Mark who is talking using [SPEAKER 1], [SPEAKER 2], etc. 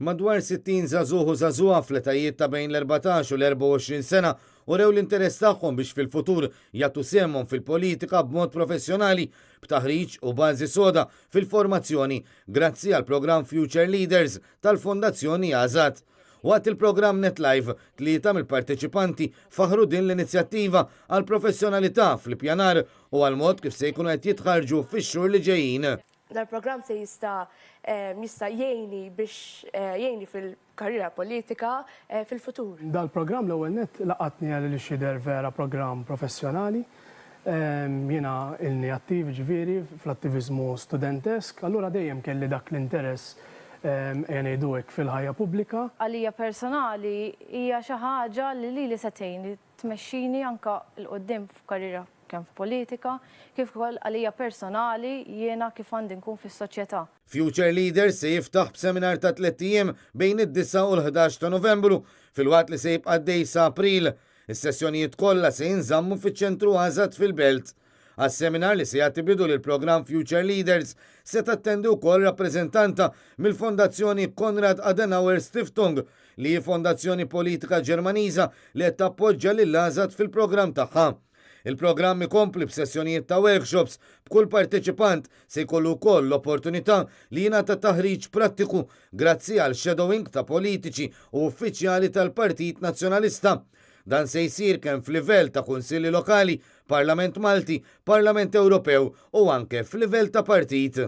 [SPEAKER 1] Madwar 60 żagħżugħ u żagħżugħa fl-etajiet ta' bejn l-14 u l-24 sena urew l-interess tagħhom biex fil-futur jagħtu semmhom fil-politika b'mod professjonali b'taħriġ u bażi soda fil-formazzjoni grazzi għal programm Future Leaders tal-Fondazzjoni Azad. Waqt il-programm NetLive, 3 mill-parteċipanti faħru din l-inizjattiva għal professjonalità fl-ippjanar u għal mod kif se jkunu qed jitħarġu fix-xhur li ġejjin.
[SPEAKER 2] Dal-programm se jista' jgħinni biex jgħinni fil-karriera politika fil-futur.
[SPEAKER 3] Dal-programm l-ewwel nett laqatni għal li xider vera programm professjonali. Jiena ilni attiv ġifieri fl-attivizmu studentesk, allura dejjem kelli dak l-interess ngħiduhekk fil-ħajja pubblika.
[SPEAKER 4] Għalija personali hija xi ħaġa li se tgħinni tmexxini anke l-qudiem f'karriera kemm f'politika, kif ukoll għalija personali jiena kif għandi nkun fis-soċjetà.
[SPEAKER 1] Future Leaders se jiftaħ b'seminar ta' 3 ijiem bejn id-9 u l-11 ta' Novembru fil-waqt li se jibqa' għaddej sa' April. Is-sessjonijiet kollha se jinżammu fiċ-ċentru Azad fil-Belt. Għas-seminar li se jagħti bidu lil programm Future Leaders se tattendi wkoll rappreżentanta mill-Fondazzjoni Konrad Adenauer Stiftung li hi fondazzjoni politika Ġermaniża li qed tappoġġja lil Azad fil-programm tagħha. Il-programm ikompli b'sessjonijiet ta' workshops b'kull parteċipant se jkollu wkoll l-opportunità li jingħata taħriġ prattiku grazzi għal shadowing ta' politiċi u uffiċjali tal-Partit Nazzjonalista. Dan se jsir kemm f'livell ta' kunsilli lokali, Parlament Malti, Parlament Ewropew u anke f'livell ta' partit.